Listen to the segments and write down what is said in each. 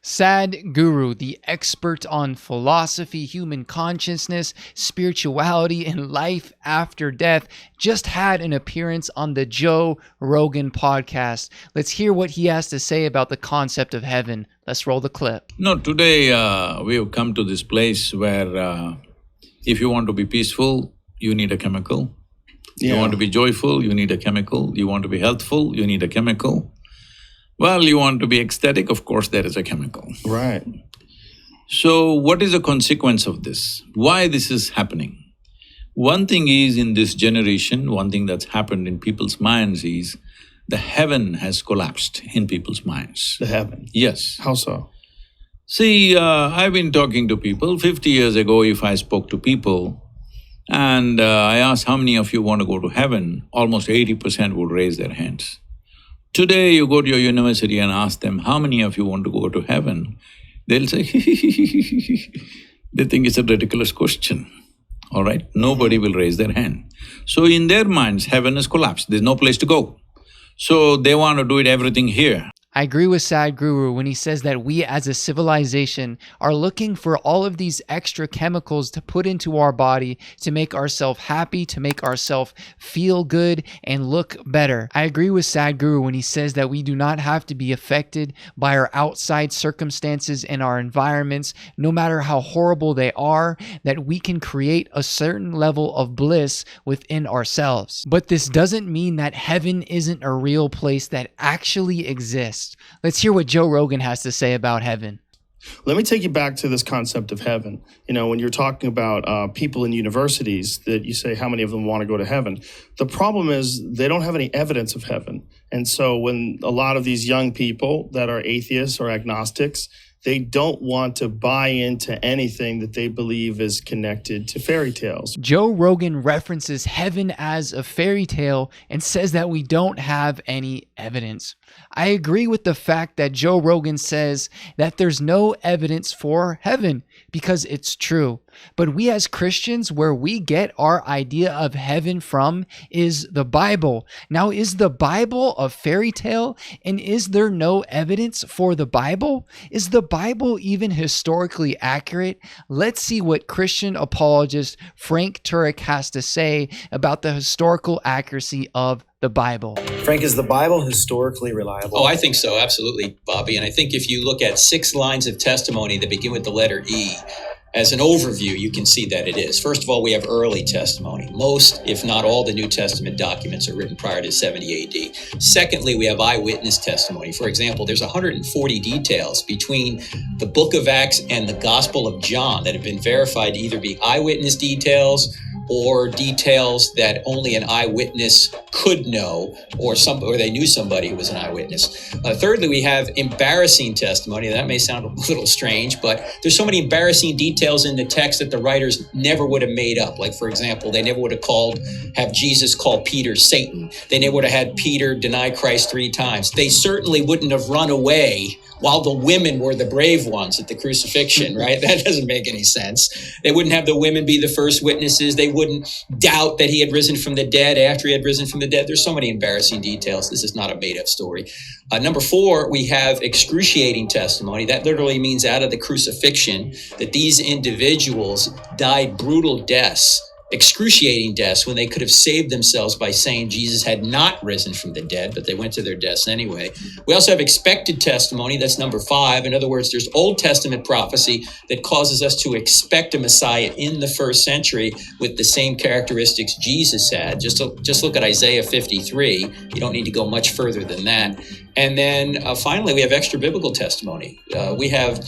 Sadhguru, the expert on philosophy, human consciousness, spirituality, and life after death, just had an appearance on the Joe Rogan Podcast. Let's hear what he has to say about the concept of heaven. Let's roll the clip. No, today we have come to this place where if you want to be peaceful, you need a chemical. You want to be joyful, you need a chemical. You want to be healthful, you need a chemical. Well, you want to be ecstatic, of course there is a chemical. Right. So what is the consequence of this? Why this is happening? One thing is, in this generation, one thing that's happened in people's minds is the heaven has collapsed in people's minds. The heaven? Yes. How so? See, I've been talking to people. 50 years ago, if I spoke to people and I asked how many of you want to go to heaven, almost 80% would raise their hands. Today, you go to your university and ask them, how many of you want to go to heaven? They'll say, they think it's a ridiculous question, all right? Nobody will raise their hand. So in their minds, heaven has collapsed, there's no place to go. So they want to do everything here. I agree with Sadhguru when he says that we as a civilization are looking for all of these extra chemicals to put into our body to make ourselves happy, to make ourselves feel good and look better. I agree with Sadhguru when he says that we do not have to be affected by our outside circumstances and our environments, no matter how horrible they are, that we can create a certain level of bliss within ourselves. But this doesn't mean that heaven isn't a real place that actually exists. Let's hear what Joe Rogan has to say about heaven. Let me take you back to this concept of heaven. You know, when you're talking about people in universities that you say how many of them want to go to heaven, the problem is they don't have any evidence of heaven. And so when a lot of these young people that are atheists or agnostics, they don't want to buy into anything that they believe is connected to fairy tales. Joe Rogan references heaven as a fairy tale and says that we don't have any evidence. I agree with the fact that Joe Rogan says that there's no evidence for heaven because it's true. But we as Christians, where we get our idea of heaven from is the Bible. Now, is the Bible a fairy tale? And is there no evidence for the Bible? Is the Bible even historically accurate? Let's see what Christian apologist Frank Turek has to say about the historical accuracy of the Bible. Frank, is the Bible historically reliable? Oh, I think so, absolutely, Bobby. And I think if you look at 6 lines of testimony that begin with the letter E, as an overview, you can see that it is. First of all, we have early testimony. Most, if not all, the New Testament documents are written prior to 70 AD. Secondly, we have eyewitness testimony. For example, there's 140 details between the book of Acts and the Gospel of John that have been verified to either be eyewitness details or details that only an eyewitness could know, or they knew somebody who was an eyewitness. Thirdly, we have embarrassing testimony. That may sound a little strange, but there's so many embarrassing details in the text that the writers never would have made up. Like, for example, they never would have Jesus call Peter Satan. They never would have had Peter deny Christ 3 times. They certainly wouldn't have run away while the women were the brave ones at the crucifixion, right? That doesn't make any sense. They wouldn't have the women be the first witnesses. They wouldn't doubt that he had risen from the dead after he had risen from the dead. There's so many embarrassing details. This is not a made-up story. Number 4, we have excruciating testimony. That literally means out of the crucifixion that these individuals died brutal deaths, excruciating deaths, when they could have saved themselves by saying Jesus had not risen from the dead, but they went to their deaths anyway. We also have expected testimony. That's number 5. In other words, there's Old Testament prophecy that causes us to expect a Messiah in the first century with the same characteristics Jesus had. Just look at Isaiah 53. You don't need to go much further than that. And then finally, we have extra biblical testimony. We have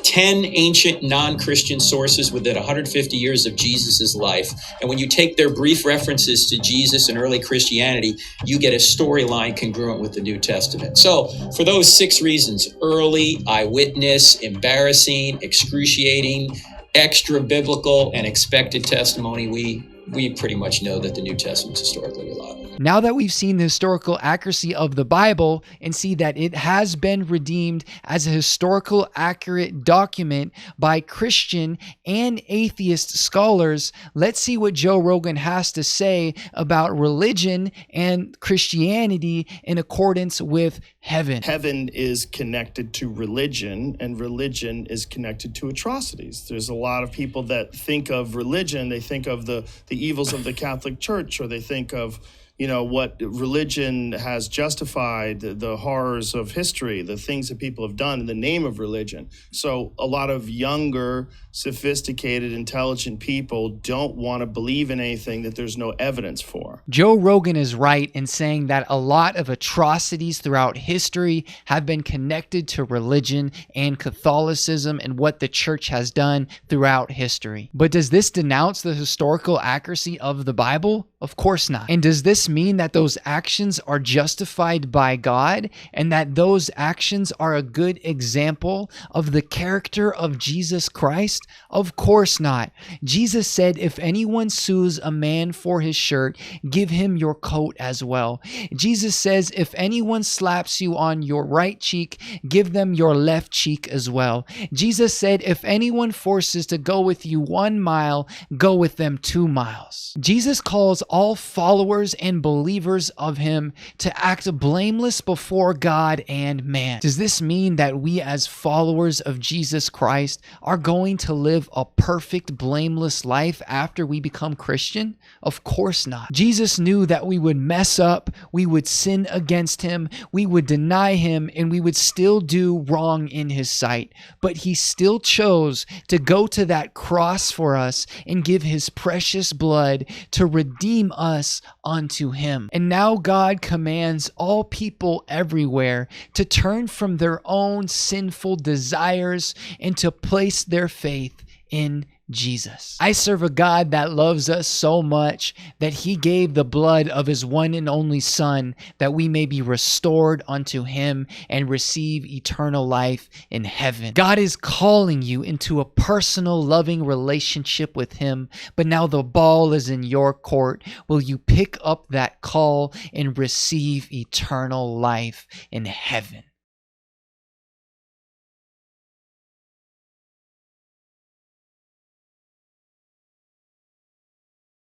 10 ancient non-Christian sources within 150 years of Jesus's life. And when you take their brief references to Jesus and early Christianity, you get a storyline congruent with the New Testament. So for those 6 reasons, early, eyewitness, embarrassing, excruciating, extra biblical, and expected testimony, we pretty much know that the New Testament is historically reliable. Now that we've seen the historical accuracy of the Bible and see that it has been redeemed as a historical accurate document by Christian and atheist scholars, let's see what Joe Rogan has to say about religion and Christianity in accordance with heaven. Heaven is connected to religion, and religion is connected to atrocities. There's a lot of people that think of religion, they think of the evils of the Catholic Church, or they think of what religion has justified, the horrors of history, the things that people have done in the name of religion. So a lot of younger, sophisticated, intelligent people don't want to believe in anything that there's no evidence for. Joe Rogan is right in saying that a lot of atrocities throughout history have been connected to religion and Catholicism and what the church has done throughout history. But does this denounce the historical accuracy of the Bible? Of course not. And does this mean that those actions are justified by God and that those actions are a good example of the character of Jesus Christ? Of course not. Jesus said, if anyone sues a man for his shirt, give him your coat as well. Jesus says, if anyone slaps you on your right cheek, give them your left cheek as well. Jesus said, if anyone forces to go with you 1 mile, go with them 2 miles. Jesus calls all followers and believers of him to act blameless before God and man. Does this mean that we as followers of Jesus Christ are going to live a perfect, blameless life after we become Christian? Of course not. Jesus knew that we would mess up, we would sin against him, we would deny him, and we would still do wrong in his sight. But he still chose to go to that cross for us and give his precious blood to redeem us unto him. And now God commands all people everywhere to turn from their own sinful desires and to place their faith in Jesus. I serve a God that loves us so much that he gave the blood of his one and only Son that we may be restored unto him and receive eternal life in heaven. God is calling you into a personal, loving relationship with him, but now the ball is in your court. Will you pick up that call and receive eternal life in heaven?